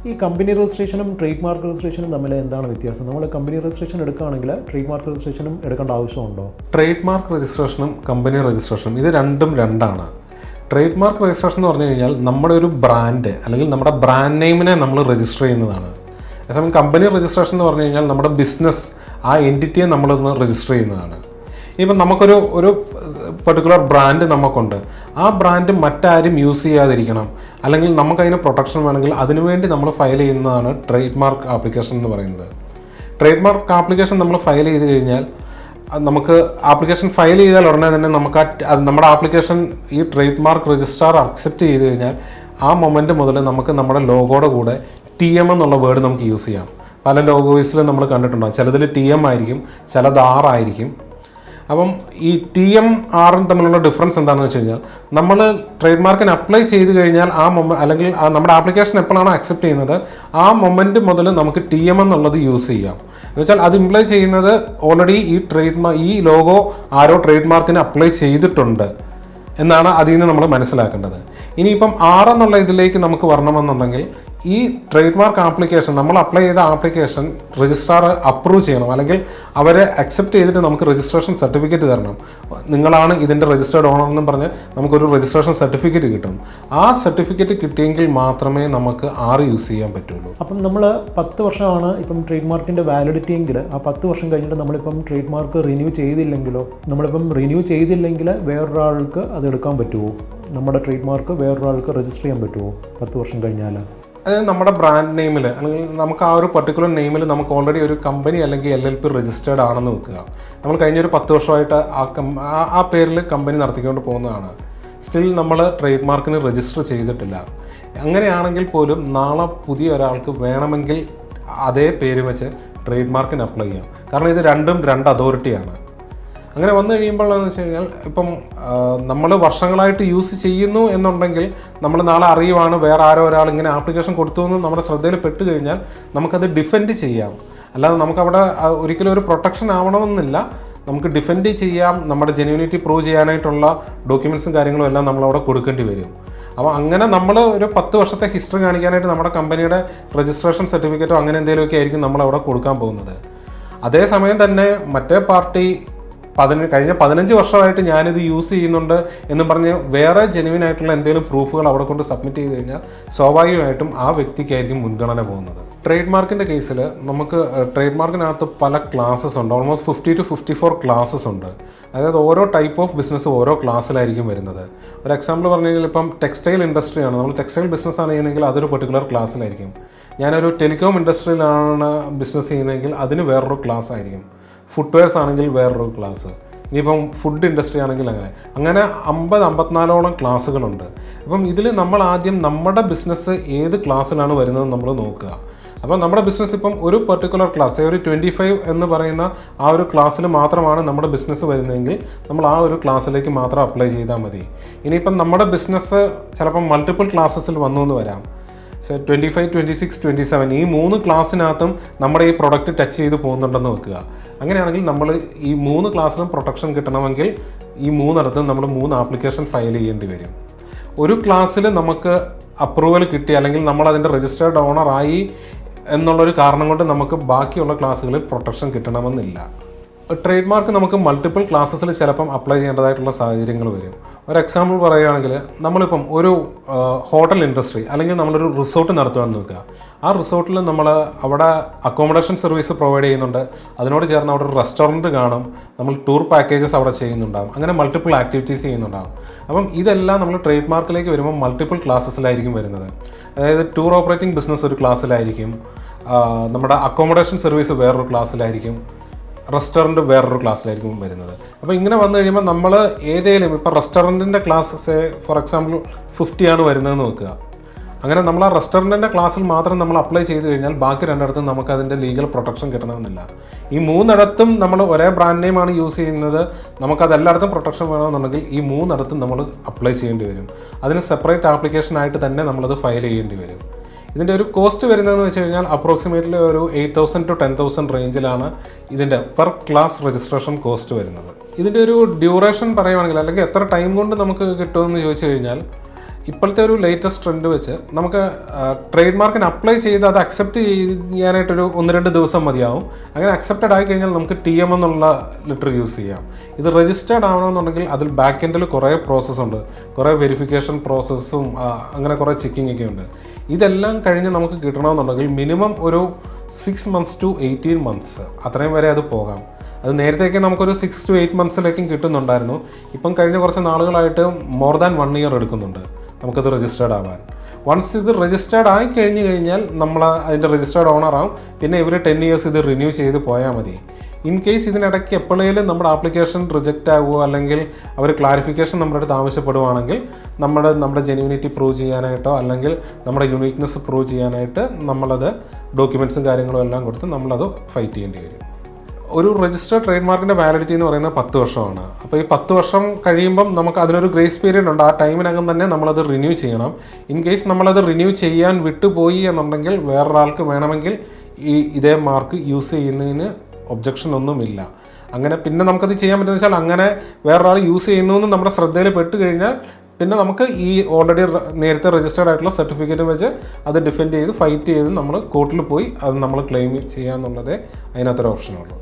ഈ കമ്പനി രജിസ്ട്രേഷനും trade mark രജിസ്ട്രേഷനും തമ്മിൽ എന്താണ് വ്യത്യാസം? നമ്മൾ കമ്പനി രജിസ്ട്രേഷൻ എടുക്കുകയാണെങ്കിൽ ട്രേഡ് മാർക്ക് രജിസ്ട്രേഷനും എടുക്കേണ്ട ആവശ്യമുണ്ടോ? ട്രേഡ് മാർക്ക് രജിസ്ട്രേഷനും കമ്പനി രജിസ്ട്രേഷനും ഇത് രണ്ടും രണ്ടാണ്. ട്രേഡ് മാർക്ക് രജിസ്ട്രേഷൻ എന്ന് പറഞ്ഞു കഴിഞ്ഞാൽ നമ്മുടെ ഒരു ബ്രാൻഡ് അല്ലെങ്കിൽ നമ്മുടെ ബ്രാൻഡ് നെയിമിനെ നമ്മൾ രജിസ്റ്റർ ചെയ്യുന്നതാണ്. അതേസമയം കമ്പനി രജിസ്ട്രേഷൻ എന്ന് പറഞ്ഞു കഴിഞ്ഞാൽ നമ്മുടെ ബിസിനസ്, ആ എൻറ്റിറ്റിയെ നമ്മളൊന്ന് രജിസ്റ്റർ ചെയ്യുന്നതാണ്. ഇപ്പം നമുക്കൊരു പെർട്ടിക്കുലർ ബ്രാൻഡ് നമുക്കുണ്ട്. ആ ബ്രാൻഡ് മറ്റാരും യൂസ് ചെയ്യാതിരിക്കണം, അല്ലെങ്കിൽ നമുക്കതിന് പ്രൊട്ടക്ഷൻ വേണമെങ്കിൽ അതിനുവേണ്ടി നമ്മൾ ഫയൽ ചെയ്യുന്നതാണ് ട്രേഡ് മാർക്ക് ആപ്ലിക്കേഷൻ എന്ന് പറയുന്നത്. ട്രേഡ് മാർക്ക് ആപ്ലിക്കേഷൻ നമ്മൾ ഫയൽ ചെയ്ത് കഴിഞ്ഞാൽ നമുക്ക് ആപ്ലിക്കേഷൻ ഫയൽ ചെയ്താൽ ഉടനെ തന്നെ നമുക്ക് നമ്മുടെ ആപ്ലിക്കേഷൻ ഈ ട്രേഡ് മാർക്ക് രജിസ്ട്രാർ അക്സെപ്റ്റ് ചെയ്ത് കഴിഞ്ഞാൽ ആ മൊമെൻറ്റ് മുതൽ നമുക്ക് നമ്മുടെ ലോഗോയുടെ കൂടെ TM എന്നുള്ള വേർഡ് നമുക്ക് യൂസ് ചെയ്യാം. പല ലോഗോസിലും നമ്മൾ കണ്ടിട്ടുണ്ടാകും. ചിലതിൽ TM ആയിരിക്കും, ചിലത് R ആയിരിക്കും. അപ്പം ഈ TM R തമ്മിലുള്ള ഡിഫറൻസ് എന്താണെന്ന് വെച്ച് കഴിഞ്ഞാൽ നമ്മൾ ട്രേഡ് മാർക്കിന് അപ്ലൈ ചെയ്ത് കഴിഞ്ഞാൽ അല്ലെങ്കിൽ നമ്മുടെ ആപ്ലിക്കേഷൻ എപ്പോഴാണോ അക്സെപ്റ്റ് ചെയ്യുന്നത് ആ മൊമെൻറ്റ് മുതൽ നമുക്ക് TM എന്നുള്ളത് യൂസ് ചെയ്യാം. എന്ന് വെച്ചാൽ അത് ഇംപ്ലൈ ചെയ്യുന്നത് ഓൾറെഡി ഈ ലോഗോ ആരോ ട്രേഡ് മാർക്കിന് അപ്ലൈ ചെയ്തിട്ടുണ്ട് എന്നാണ് അതിൽ നിന്ന് നമ്മൾ മനസ്സിലാക്കേണ്ടത്. ഇനിയിപ്പം R എന്നുള്ള ഇതിലേക്ക് നമുക്ക് വരണമെന്നുണ്ടെങ്കിൽ ഈ ട്രേഡ് മാർക്ക് ആപ്ലിക്കേഷൻ, നമ്മൾ അപ്ലൈ ചെയ്ത ആപ്ലിക്കേഷൻ രജിസ്ട്രാർ അപ്രൂവ് ചെയ്യണം, അല്ലെങ്കിൽ അവരെ അക്സെപ്റ്റ് ചെയ്തിട്ട് നമുക്ക് രജിസ്ട്രേഷൻ സർട്ടിഫിക്കറ്റ് തരണം. നിങ്ങളാണ് ഇതിൻ്റെ രജിസ്റ്റേർഡ് ഓണർ എന്നും പറഞ്ഞ് നമുക്കൊരു രജിസ്ട്രേഷൻ സർട്ടിഫിക്കറ്റ് കിട്ടും. ആ സർട്ടിഫിക്കറ്റ് കിട്ടിയെങ്കിൽ മാത്രമേ നമുക്ക് R യൂസ് ചെയ്യാൻ പറ്റുള്ളൂ. അപ്പം നമ്മൾ 10 വർഷമാണ് ഇപ്പം ട്രേഡ് മാർക്കിൻ്റെ വാലിഡിറ്റി എങ്കിൽ ആ 10 വർഷം കഴിഞ്ഞിട്ട് നമ്മളിപ്പം ട്രേഡ് മാർക്ക് റിന്യൂ ചെയ്തില്ലെങ്കിലോ, നമ്മളിപ്പം റിന്യൂ ചെയ്തില്ലെങ്കിൽ വേറൊരാൾക്ക് അത് എടുക്കാൻ പറ്റുമോ? നമ്മുടെ ട്രേഡ് മാർക്ക് വേറൊരാൾക്ക് രജിസ്റ്റർ ചെയ്യാൻ പറ്റുമോ 10 വർഷം കഴിഞ്ഞാൽ? അത് നമ്മുടെ ബ്രാൻഡ് നെയിമിൽ, അല്ലെങ്കിൽ നമുക്ക് ആ ഒരു പർട്ടിക്കുലർ നെയിമിൽ നമുക്ക് ഓൾറെഡി ഒരു കമ്പനി അല്ലെങ്കിൽ LLP രജിസ്റ്റേർഡ് ആണെന്ന് വെക്കുക. നമ്മൾ കഴിഞ്ഞൊരു 10 വർഷമായിട്ട് ആ പേരിൽ കമ്പനി നടത്തിക്കൊണ്ട് പോകുന്നതാണ്. സ്റ്റിൽ നമ്മൾ ട്രേഡ് മാർക്കിന് രജിസ്റ്റർ ചെയ്തിട്ടില്ല. അങ്ങനെയാണെങ്കിൽ പോലും നാളെ പുതിയ ഒരാൾക്ക് വേണമെങ്കിൽ അതേ പേര് വെച്ച് ട്രേഡ് മാർക്കിന് അപ്ലൈ ചെയ്യാം. കാരണം ഇത് രണ്ടും രണ്ട് അതോറിറ്റിയാണ്. അങ്ങനെ വന്നു കഴിയുമ്പോഴെന്ന് വെച്ച് കഴിഞ്ഞാൽ ഇപ്പം നമ്മൾ വർഷങ്ങളായിട്ട് യൂസ് ചെയ്യുന്നു എന്നുണ്ടെങ്കിൽ നമ്മൾ നാളെ അറിയുവാണ് വേറെ ആരോ ഒരാൾ ഇങ്ങനെ ആപ്ലിക്കേഷൻ കൊടുത്തു എന്ന് നമ്മുടെ ശ്രദ്ധയിൽ പെട്ട് കഴിഞ്ഞാൽ നമുക്കത് ഡിഫെൻഡ് ചെയ്യാം. അല്ലാതെ നമുക്കവിടെ ഒരിക്കലും ഒരു പ്രൊട്ടക്ഷൻ ആവണമെന്നില്ല. നമുക്ക് ഡിഫെൻഡ് ചെയ്യാം. നമ്മുടെ ജെന്യൂനിറ്റി പ്രൂവ് ചെയ്യാനായിട്ടുള്ള ഡോക്യുമെൻറ്റ്സും കാര്യങ്ങളും എല്ലാം നമ്മളവിടെ കൊടുക്കേണ്ടി വരും. അപ്പോൾ അങ്ങനെ നമ്മൾ ഒരു 10 വർഷത്തെ ഹിസ്റ്ററി കാണിക്കാനായിട്ട് നമ്മുടെ കമ്പനിയുടെ രജിസ്ട്രേഷൻ സർട്ടിഫിക്കറ്റോ അങ്ങനെ എന്തെങ്കിലുമൊക്കെ ആയിരിക്കും നമ്മളവിടെ കൊടുക്കാൻ പോകുന്നത്. അതേസമയം തന്നെ മറ്റേ പാർട്ടി കഴിഞ്ഞ 15 വർഷമായിട്ട് ഞാനിത് യൂസ് ചെയ്യുന്നുണ്ട് എന്ന് പറഞ്ഞ് വേറെ ജെന്യുവിൻ ആയിട്ടുള്ള എന്തെങ്കിലും പ്രൂഫുകൾ അവിടെ കൊണ്ട് സബ്മിറ്റ് ചെയ്ത് കഴിഞ്ഞാൽ സ്വാഭാവികമായിട്ടും ആ വ്യക്തിക്കായിരിക്കും മുൻഗണന പോകുന്നത്. ട്രേഡ് മാർക്കിൻ്റെ കേസിൽ നമുക്ക് ട്രേഡ് മാർക്കിനകത്ത് പല ക്ലാസ്സസ് ഉണ്ട്. ഓൾമോസ്റ്റ് 50 to 54 ക്ലാസ്സസ് ഉണ്ട്. അതായത് ഓരോ ടൈപ്പ് ഓഫ് ബിസിനസ് ഓരോ ക്ലാസ്സിലായിരിക്കും വരുന്നത്. ഒരു എക്സാമ്പിൾ പറഞ്ഞു കഴിഞ്ഞാൽ ഇപ്പം ടെക്സ്റ്റൈൽ ഇൻഡസ്ട്രിയാണ്, നമ്മൾ ടെക്സ്റ്റൈൽ ബിസിനസ്സാണ് ചെയ്യുന്നതെങ്കിൽ അതൊരു പെർട്ടിക്കുലർ ക്ലാസ്സിലായിരിക്കും. ഞാനൊരു ടെലികോം ഇൻഡസ്ട്രിയിലാണ് ബിസിനസ് ചെയ്യുന്നതെങ്കിൽ അതിന് വേറൊരു ക്ലാസ് ആയിരിക്കും. ഫുട്വെയർസ് ആണെങ്കിൽ വേറൊരു ക്ലാസ്. ഇനിയിപ്പം ഫുഡ് ഇൻഡസ്ട്രി ആണെങ്കിൽ അങ്ങനെ 50-54ഓളം ക്ലാസ്സുകളുണ്ട്. അപ്പം ഇതിൽ നമ്മൾ ആദ്യം നമ്മുടെ ബിസിനസ് ഏത് ക്ലാസ്സിലാണ് വരുന്നത് നമ്മൾ നോക്കുക. അപ്പം നമ്മുടെ ബിസിനസ് ഇപ്പം ഒരു പെർട്ടിക്കുലർ ക്ലാസ്, ഒരു 25 എന്ന് പറയുന്ന ആ ഒരു ക്ലാസ്സിൽ മാത്രമാണ് നമ്മുടെ ബിസിനസ് വരുന്നതെങ്കിൽ നമ്മൾ ആ ഒരു ക്ലാസ്സിലേക്ക് മാത്രം അപ്ലൈ ചെയ്താൽ മതി. ഇനിയിപ്പം നമ്മുടെ ബിസിനസ് ചിലപ്പം മൾട്ടിപ്പിൾ ക്ലാസ്സസിൽ വന്നു എന്ന് വരാം. 25, 26, 27 ഈ 3 ക്ലാസ്സിനകത്തും നമ്മുടെ ഈ പ്രൊഡക്റ്റ് ടച്ച് ചെയ്ത് പോകുന്നുണ്ടെന്ന് വെക്കുക. അങ്ങനെയാണെങ്കിൽ നമ്മൾ ഈ 3 ക്ലാസ്സിലും പ്രൊട്ടക്ഷൻ കിട്ടണമെങ്കിൽ ഈ 3 നമ്മൾ 3 ആപ്ലിക്കേഷൻ ഫയൽ ചെയ്യേണ്ടി വരും. ഒരു ക്ലാസ്സിൽ നമുക്ക് അപ്രൂവൽ കിട്ടി, അല്ലെങ്കിൽ നമ്മൾ അതിൻ്റെ രജിസ്റ്റേർഡ് ഓണർ ആയി എന്നുള്ളൊരു കാരണം കൊണ്ട് നമുക്ക് ബാക്കിയുള്ള ക്ലാസ്സുകളിൽ പ്രൊട്ടക്ഷൻ കിട്ടണമെന്നില്ല. ട്രേഡ് മാർക്ക് നമുക്ക് മൾട്ടിപ്പിൾ ക്ലാസ്സസിൽ ചിലപ്പം അപ്ലൈ ചെയ്യേണ്ടതായിട്ടുള്ള സാഹചര്യങ്ങൾ വരും. ഒരു എക്സാമ്പിൾ പറയുകയാണെങ്കിൽ നമ്മളിപ്പം ഒരു ഹോട്ടൽ ഇൻഡസ്ട്രി അല്ലെങ്കിൽ നമ്മളൊരു റിസോർട്ട് നടത്തുകയാണെന്ന് വെക്കുക. ആ റിസോർട്ടിൽ നമ്മൾ അവിടെ അക്കോമഡേഷൻ സർവീസ് പ്രൊവൈഡ് ചെയ്യുന്നുണ്ട്. അതിനോട് ചേർന്ന് അവിടെ ഒരു റെസ്റ്റോറൻറ്റ് കാണും. നമ്മൾ ടൂർ പാക്കേജസ് അവിടെ ചെയ്യുന്നുണ്ടാകും. അങ്ങനെ മൾട്ടിപ്പിൾ ആക്ടിവിറ്റീസ് ചെയ്യുന്നുണ്ടാകും. അപ്പം ഇതെല്ലാം നമ്മൾ ട്രേഡ് മാർക്കിലേക്ക് വരുമ്പോൾ മൾട്ടിപ്പിൾ ക്ലാസ്സസിലായിരിക്കും വരുന്നത്. അതായത് ടൂർ ഓപ്പറേറ്റിംഗ് ബിസിനസ് ഒരു ക്ലാസ്സിലായിരിക്കും, നമ്മുടെ അക്കോമഡേഷൻ സർവീസ് വേറൊരു ക്ലാസ്സിലായിരിക്കും, റെസ്റ്റോറൻറ്റ് വേറൊരു ക്ലാസ്സിലായിരിക്കും വരുന്നത്. അപ്പോൾ ഇങ്ങനെ വന്നു കഴിയുമ്പോൾ നമ്മൾ ഏതെങ്കിലും ഇപ്പോൾ റെസ്റ്റോറൻറ്റിൻ്റെ ക്ലാസ് ഫോർ എക്സാമ്പിൾ 50 ആണ് വരുന്നതെന്ന് വെക്കുക. അങ്ങനെ നമ്മൾ ആ റെസ്റ്റോറൻറ്റിൻ്റെ ക്ലാസ്സിൽ മാത്രം നമ്മൾ അപ്ലൈ ചെയ്ത് കഴിഞ്ഞാൽ ബാക്കി 2 നമുക്ക് അതിൻ്റെ ലീഗൽ പ്രൊട്ടക്ഷൻ കിട്ടണമെന്നില്ല. ഈ 3 നമ്മൾ ഒരേ ബ്രാൻഡ് നെയിമാണ് യൂസ് ചെയ്യുന്നത്, നമുക്കതെല്ലായിടത്തും പ്രൊട്ടക്ഷൻ വേണമെന്നുണ്ടെങ്കിൽ ഈ 3 നമ്മൾ അപ്ലൈ ചെയ്യേണ്ടി വരും. അതിന് സെപ്പറേറ്റ് ആപ്ലിക്കേഷനായിട്ട് തന്നെ നമ്മളത് ഫയൽ ചെയ്യേണ്ടി വരും. ഇതിൻ്റെ ഒരു കോസ്റ്റ് വരുന്നതെന്ന് വെച്ച് കഴിഞ്ഞാൽ അപ്രോക്സിമേറ്റ്ലി ഒരു 8,000 to 10,000 റേഞ്ചിലാണ് ഇതിൻ്റെ പെർ ക്ലാസ് രജിസ്ട്രേഷൻ കോസ്റ്റ് വരുന്നത്. ഇതിൻ്റെ ഒരു ഡ്യൂറേഷൻ പറയുവാണെങ്കിൽ, അല്ലെങ്കിൽ എത്ര ടൈം കൊണ്ട് നമുക്ക് കിട്ടുമെന്ന് ചോദിച്ചു കഴിഞ്ഞാൽ ഇപ്പോഴത്തെ ഒരു ലേറ്റസ്റ്റ് ട്രെൻഡ് വെച്ച് നമുക്ക് ട്രേഡ് മാർക്കിന് അപ്ലൈ ചെയ്ത് അത് അക്സെപ്റ്റ് ചെയ്യാനായിട്ടൊരു 1-2 ദിവസം മതിയാവും. അങ്ങനെ അക്സെപ്റ്റഡ് ആയി കഴിഞ്ഞാൽ നമുക്ക് TM എന്നുള്ള ലെറ്റർ യൂസ് ചെയ്യാം. ഇത് രജിസ്റ്റേർഡ് ആവണമെന്നുണ്ടെങ്കിൽ അതിൽ ബാക്ക് എൻഡിൽ കുറേ പ്രോസസ്സുണ്ട്, കുറേ വെരിഫിക്കേഷൻ പ്രോസസ്സും അങ്ങനെ കുറേ ചെക്കിംഗ് ഒക്കെ ഉണ്ട്. ഇതെല്ലാം കഴിഞ്ഞ് നമുക്ക് കിട്ടണമെന്നുണ്ടെങ്കിൽ മിനിമം ഒരു 6 months to 18 months അത്രയും വരെ അത് പോകാം. അത് നേരത്തേക്ക് നമുക്കൊരു 6 to 8 monthsലേക്കും കിട്ടുന്നുണ്ടായിരുന്നു. ഇപ്പം കഴിഞ്ഞ കുറച്ച് നാളുകളായിട്ട് മോർ ദാൻ 1 year എടുക്കുന്നുണ്ട് നമുക്കത് രജിസ്റ്റേർഡ് ആവാൻ. വൺസ് ഇത് രജിസ്റ്റേർഡ് ആയി കഴിഞ്ഞാൽ നമ്മൾ അതിൻ്റെ രജിസ്റ്റേർഡ് ഓണറാവും. പിന്നെ ഇവർ 10 years ഇത് റിന്യൂ ചെയ്ത് പോയാൽ മതി. ഇൻ കേസ് ഇതിനിടയ്ക്ക് എപ്പോഴേലും നമ്മുടെ ആപ്ലിക്കേഷൻ റിജക്റ്റ് ആകുമോ അല്ലെങ്കിൽ അവർ ക്ലാരിഫിക്കേഷൻ നമ്മുടെ അടുത്ത് ആവശ്യപ്പെടുവാണെങ്കിൽ നമ്മുടെ ജെന്യൂനിറ്റി പ്രൂവ് ചെയ്യാനായിട്ടോ അല്ലെങ്കിൽ നമ്മുടെ യുണീക്നെസ് പ്രൂവ് ചെയ്യാനായിട്ട് നമ്മളത് ഡോക്യുമെൻറ്റ്സും കാര്യങ്ങളും എല്ലാം കൊടുത്ത് നമ്മളത് ഫൈറ്റ് ചെയ്യേണ്ടി വരും. ഒരു രജിസ്റ്റേർഡ് ട്രേഡ് മാർക്കിൻ്റെ വാലിഡിറ്റി എന്ന് പറയുന്നത് 10 വർഷമാണ്. അപ്പോൾ ഈ 10 വർഷം കഴിയുമ്പം നമുക്ക് അതിനൊരു ഗ്രേസ് പീരീഡ് ഉണ്ട്. ആ ടൈമിനകം തന്നെ നമ്മളത് റിന്യൂ ചെയ്യണം. ഇൻ കേസ് നമ്മളത് റിന്യൂ ചെയ്യാൻ വിട്ടുപോയി എന്നുണ്ടെങ്കിൽ വേറൊരാൾക്ക് വേണമെങ്കിൽ ഇതേ മാർക്ക് യൂസ് ചെയ്യുന്നതിന് ഒബ്ജക്ഷൻ ഒന്നുമില്ല. അങ്ങനെ പിന്നെ നമുക്കത് ചെയ്യാൻ പറ്റുന്ന വെച്ചാൽ അങ്ങനെ വേറൊരാൾ യൂസ് ചെയ്യുന്നു എന്ന് നമ്മുടെ ശ്രദ്ധയിൽ പെട്ട് കഴിഞ്ഞാൽ പിന്നെ നമുക്ക് ഈ ഓൾറെഡി നേരത്തെ രജിസ്റ്റേർഡ് ആയിട്ടുള്ള സർട്ടിഫിക്കറ്റ് വെച്ച് അത് ഡിഫെൻഡ് ചെയ്ത് ഫൈറ്റ് ചെയ്ത് നമ്മൾ കോർട്ടിൽ പോയി അത് നമ്മൾ ക്ലെയിം ചെയ്യാന്നുള്ളതേ അതിനകത്തൊരു ഓപ്ഷനുള്ളൂ.